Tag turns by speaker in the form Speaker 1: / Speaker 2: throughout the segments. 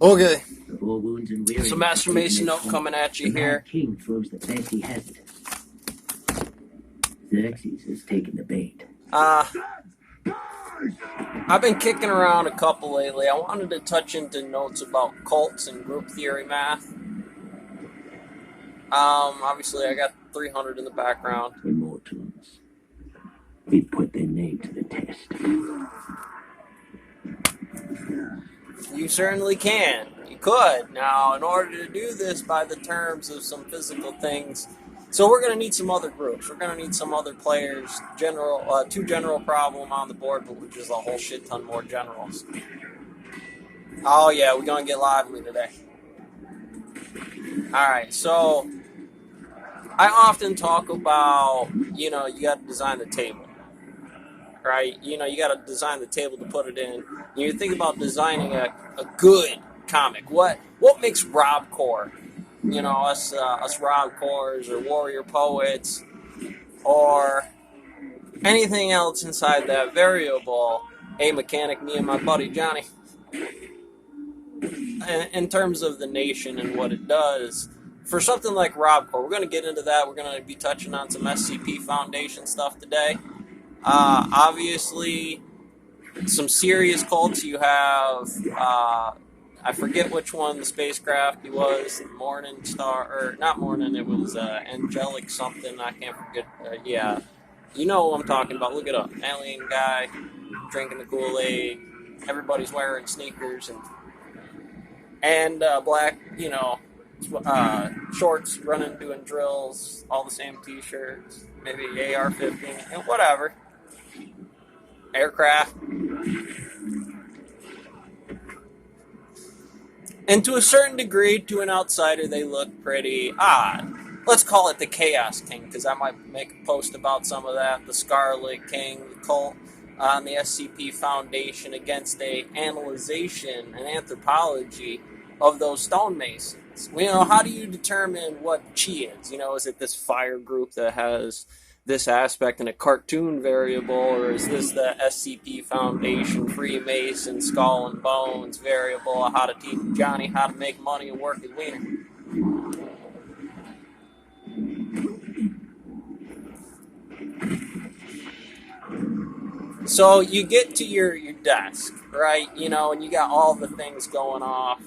Speaker 1: Okay,
Speaker 2: The war wounds and weary.
Speaker 1: so Master Mason note coming at you
Speaker 2: The
Speaker 1: here.
Speaker 2: Mad King throws the best he has at us. Xerxes has taken the bait.
Speaker 1: I've been kicking around a couple lately. I wanted to touch into notes about cults and group theory math. Obviously I got 300 in the background.
Speaker 2: Immortals. We put their name to the test.
Speaker 1: You certainly can. You could. Now, in order to do this by the terms of some physical things, so we're going to need some other groups. We're going to need some other players. Two general problem on the board, but which is a whole shit ton more generals. Oh yeah, we're going to get lively today. Alright, so I often talk about, you got to design the table. Right? You got to design the table to put it in. You think about designing a good comic. What makes RobCorps? Us RobCorps or warrior poets or anything else inside that variable, a mechanic, me and my buddy Johnny. In terms of the nation and what it does, for something like RobCorps, we're going to get into that. We're going to be touching on some SCP Foundation stuff today. Obviously, some serious cults. You have, I forget which one the spacecraft he was, Morning Star, or not Morning, it was Angelic something, I can't forget. Yeah, you know what I'm talking about, look it up. Alien guy, drinking the Kool-Aid, everybody's wearing sneakers and black, shorts, running, doing drills, all the same t-shirts, maybe AR-15, whatever. Aircraft. And to a certain degree, to an outsider, they look pretty odd. Let's call it the Chaos King, because I might make a post about some of that. The Scarlet King, the cult on the SCP Foundation against a analyzation and anthropology of those stonemasons. How do you determine what chi is? Is it this fire group that has this aspect in a cartoon variable, or is this the SCP Foundation Freemason Skull and Bones variable, how to teach Johnny how to make money and work his wiener? So you get to your desk, right? And you got all the things going off.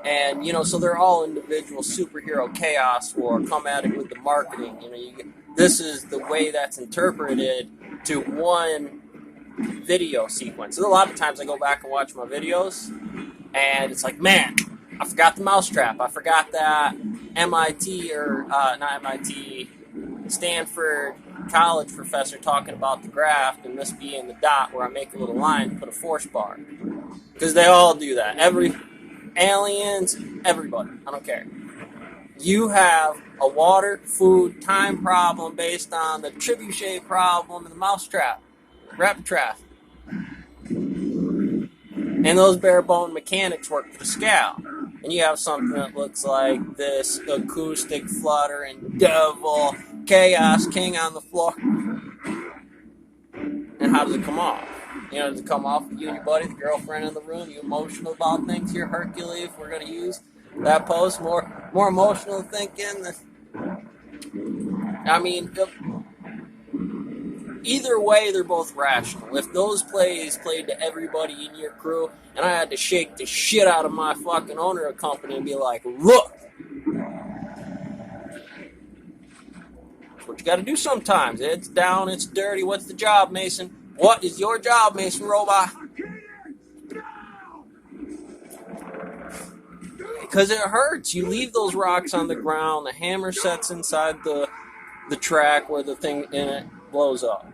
Speaker 1: And, so they're all individual superhero chaos war, come at it with the marketing. This is the way that's interpreted to one video sequence. So a lot of times I go back and watch my videos, and it's like, man, I forgot the mousetrap. I forgot that MIT, or not MIT, Stanford college professor talking about the graph and this being the dot where I make a little line and put a force bar. Because they all do that. Aliens, everybody. I don't care. You have a water, food, time problem based on the trebuchet problem and the mousetrap, rabbit trap. And those bare bone mechanics work for the scale. And you have something that looks like this acoustic fluttering devil, chaos king on the floor. And how does it come off? Does it come off with you and your buddy, the girlfriend in the room? You emotional about things? You're Hercules. We're going to use that post. More emotional thinking. Either way, they're both rational. If those plays played to everybody in your crew, and I had to shake the shit out of my fucking owner of company and be like, look, that's what you got to do sometimes. It's down, it's dirty. What's the job, Mason? What is your job, Mason Robot? Because it hurts. You leave those rocks on the ground. The hammer sets inside the track where the thing in it blows up.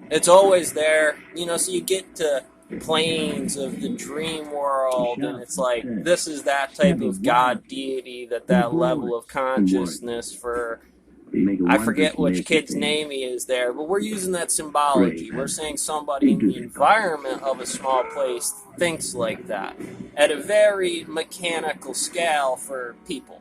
Speaker 1: It's always there. So you get to planes of the dream world, and it's like, this is that type of god deity, that level of consciousness for... I forget which kid's name he is there, but we're using that symbology. We're saying somebody in the environment of a small place thinks like that at a very mechanical scale for people.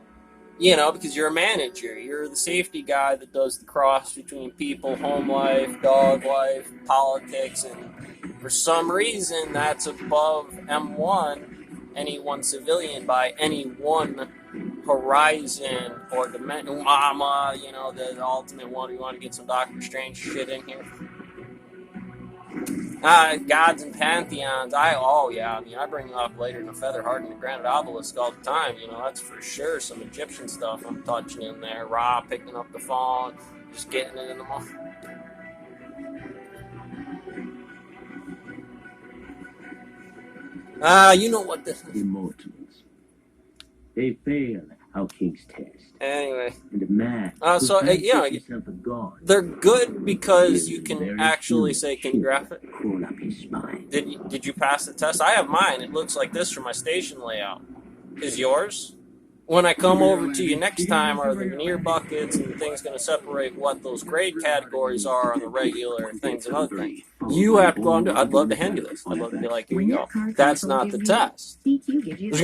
Speaker 1: You know, because you're a manager. You're the safety guy that does the cross between people, home life, dog life, politics, and for some reason that's above M1, any one civilian by any one horizon or dimension. You know, the ultimate one. We want to get some Doctor Strange shit in here. Gods and pantheons. I mean, I bring up later in the Feather Heart and the Granite Obelisk all the time. You know, that's for sure some Egyptian stuff I'm touching in there. Ra picking up the phone, just getting it in the mouth. You know what this is.
Speaker 2: Immortals. They fail our king's test.
Speaker 1: Anyway.
Speaker 2: And the man
Speaker 1: so, you know, they're good because you can actually say graphic. Did you pass the test? I have mine. It looks like this for my station layout. Is yours? When I come over to you next time, are the veneer buckets and things going to separate what those grade categories are on the regular things and other things? You have to go on. I'd love to hand you this. I'd love to be like, here you go. That's not the test. There's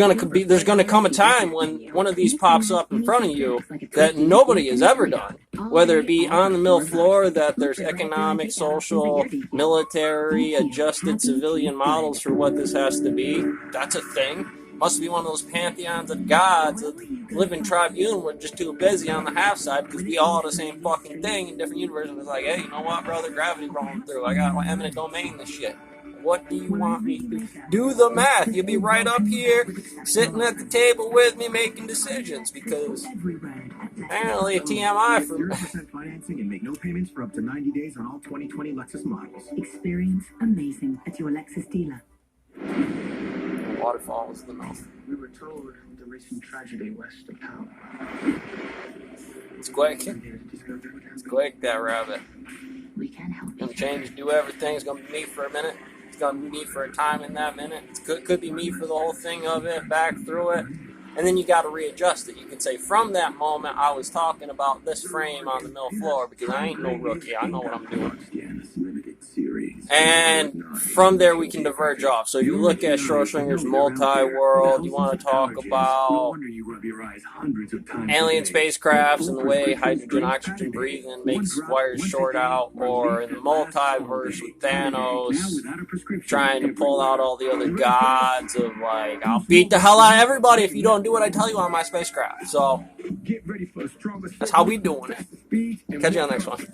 Speaker 1: going to come a time when one of these pops up in front of you that nobody has ever done. Whether it be on the mill floor, that there's economic, social, military, adjusted civilian models for what this has to be. That's a thing. Must be one of those pantheons of gods that live in Tribune. We're just too busy on the half side because we all are the same fucking thing in different universes. It's like, hey, you know what, brother? Gravity rolling through. I got my eminent domain this shit. What do you want me to do? Do the math. You'll be right up here sitting at the table with me making decisions because apparently TMI for
Speaker 3: 0% financing and make no payments for up to 90 days on all 2020 Lexus models.
Speaker 4: Experience amazing at your Lexus dealer.
Speaker 1: Waterfall is the mouth.
Speaker 3: We were told the recent tragedy west of town.
Speaker 1: It's quick. It's quick, that rabbit.
Speaker 4: We can help.
Speaker 1: Gonna change, do everything. It's gonna be me for a minute. It's gonna be me for a time in that minute. It could be me for the whole thing of it, back through it. And then you got to readjust it. You can say, from that moment, I was talking about this frame on the mill floor because I ain't no rookie. I know what I'm doing. And from there, we can diverge off. So if you look at Schrodinger's multi-world, you want to talk about alien spacecrafts and the way hydrogen-oxygen breathing makes wires short out, or in the multiverse with Thanos trying to pull out all the other gods of, like, I'll beat the hell out of everybody if you don't do what I tell you on my spacecraft. So that's how we doing it. Catch you on the next one.